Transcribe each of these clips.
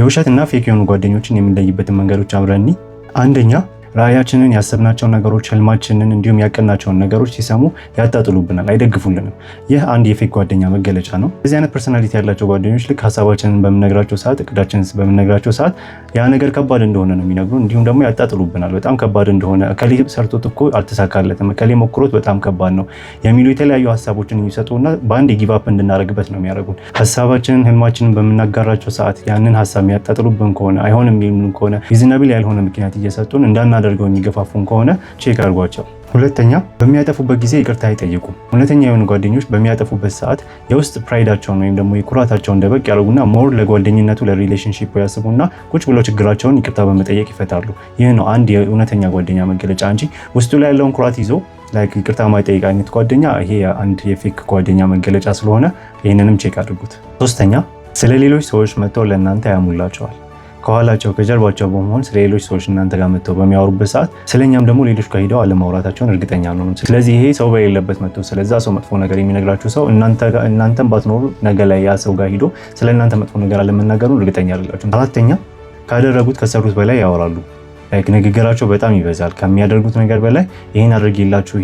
የውሸትና ፌክ የሆኑ ጓደኞችን የምንለይበትን መንገዶች አብረን አንደኛ ራዕያችንን ያሰብናቸውን ነገሮች ህልማችንን እንዲሁም ያቀናቸውን ነገሮች ሲሰሙ ያጣጥሉብናል፣ አይደግፉልንም። ይህ አንድ የፌክ ጓደኛ መገለጫ ነው። እዚህ አይነት ፐርሰናሊቲ ያላቸው ጓደኞች ልክ ሀሳባችንን በምነግራቸው ሰዓት፣ እቅዳችንን በምነግራቸው ሰዓት ያ ነገር ከባድ እንደሆነ ነው የሚነግሩን። እንዲሁም ደግሞ ያጣጥሉብናል፣ በጣም ከባድ እንደሆነ፣ እከሌ ሰርቶት እኮ አልተሳካለትም፣ እከሌ ሞክሮት በጣም ከባድ ነው የሚሉ የተለያዩ ሀሳቦችን የሚሰጡና በአንድ ጊቭ አፕ እንድናደርግበት ነው የሚያደርጉን። ሀሳባችንን ህልማችንን በምናጋራቸው ሰዓት ያንን ሀሳብ የሚያጣጥሉብን ከሆነ፣ አይሆንም የሚሉን ከሆነ፣ ሪዝናብል ያልሆነ ምክንያት እየሰጡን እንዳናደርገው የሚገፋፉን ከሆነ ቼክ አድርጓቸው። ሁለተኛ በሚያጠፉበት ጊዜ ይቅርታ አይጠይቁም። እውነተኛ የሆኑ ጓደኞች በሚያጠፉበት ሰዓት የውስጥ ፕራይዳቸውን ወይም ደግሞ የኩራታቸውን ደበቅ ያደርጉና ሞር ለጓደኝነቱ ለሪሌሽንሺፑ ያስቡና ቁጭ ብለው ችግራቸውን ይቅርታ በመጠየቅ ይፈታሉ። ይህ ነው አንድ የእውነተኛ ጓደኛ መገለጫ እንጂ ውስጡ ላይ ያለውን ኩራት ይዞ ይቅርታ ማይጠይቅ አይነት ጓደኛ ይሄ አንድ የፌክ ጓደኛ መገለጫ ስለሆነ ይህንንም ቼክ አድርጉት። ሶስተኛ ስለ ሌሎች ሰዎች መጥተው ለእናንተ ያሙላቸዋል። ከኋላቸው ከጀርባቸው በመሆን ስለ ሌሎች ሰዎች እናንተ ጋር መጥተው በሚያወሩበት ሰዓት ስለኛም ደግሞ ሌሎች ጋር ሄደው አለማውራታቸውን እርግጠኛ ነው። ስለዚህ ይሄ ሰው በሌለበት መጥተው ስለዛ ሰው መጥፎ ነገር የሚነግራችሁ ሰው እናንተም ባትኖሩ ነገ ላይ ያ ሰው ጋር ሄዶ ስለ እናንተ መጥፎ ነገር አለመናገሩን እርግጠኛ አይደላችሁም። አራተኛ ካደረጉት ከሰሩት በላይ ያወራሉ። ንግግራቸው በጣም ይበዛል። ከሚያደርጉት ነገር በላይ ይሄን አድርጌላችሁ፣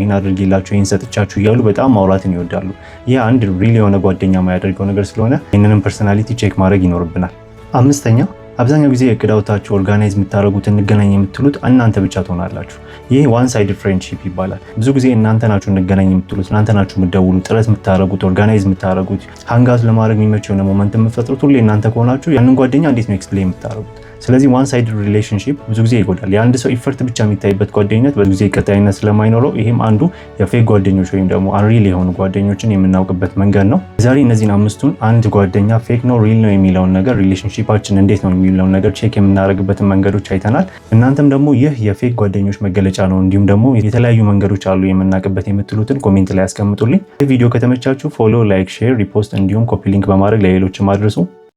ይሄን ሰጥቻችሁ እያሉ በጣም ማውራትን ይወዳሉ። ይህ አንድ ሪል የሆነ ጓደኛ የማያደርገው ነገር ስለሆነ ይህንንም ፐርሰናሊቲ ቼክ ማድረግ ይኖርብናል። አምስተኛ አብዛኛው ጊዜ እቅድ አውጥታችሁ ኦርጋናይዝ የምታደርጉት እንገናኝ የምትሉት እናንተ ብቻ ትሆናላችሁ። ይህ ዋን ሳይድ ፍሬንድሺፕ ይባላል። ብዙ ጊዜ እናንተ ናችሁ እንገናኝ የምትሉት፣ እናንተ ናችሁ የምትደውሉ፣ ጥረት የምታደርጉት፣ ኦርጋናይዝ የምታደርጉት፣ ሃንጋውት ለማድረግ የሚመች የሆነ ሞመንት የምትፈጥሩት ሁሌ እናንተ ከሆናችሁ ያንን ጓደኛ እንዴት ነው ኤክስፕሌን የምታደርጉት? ስለዚህ ዋን ሳይድ ሪሌሽንሺፕ ብዙ ጊዜ ይጎዳል። የአንድ ሰው ኢፈርት ብቻ የሚታይበት ጓደኝነት ብዙ ጊዜ ቀጣይነት ስለማይኖረው ይሄም አንዱ የፌክ ጓደኞች ወይም ደግሞ አንሪል የሆኑ ጓደኞችን የምናውቅበት መንገድ ነው። ዛሬ እነዚህን አምስቱን አንድ ጓደኛ ፌክ ነው ሪል ነው የሚለውን ነገር፣ ሪሌሽንሺፓችን እንዴት ነው የሚለውን ነገር ቼክ የምናደርግበትን መንገዶች አይተናል። እናንተም ደግሞ ይህ የፌክ ጓደኞች መገለጫ ነው እንዲሁም ደግሞ የተለያዩ መንገዶች አሉ የምናውቅበት የምትሉትን ኮሜንት ላይ ያስቀምጡልኝ። ይህ ቪዲዮ ከተመቻችሁ ፎሎ፣ ላይክ፣ ሼር፣ ሪፖስት እንዲሁም ኮፒ ሊንክ በማድረግ ለሌሎችም አድርሱ።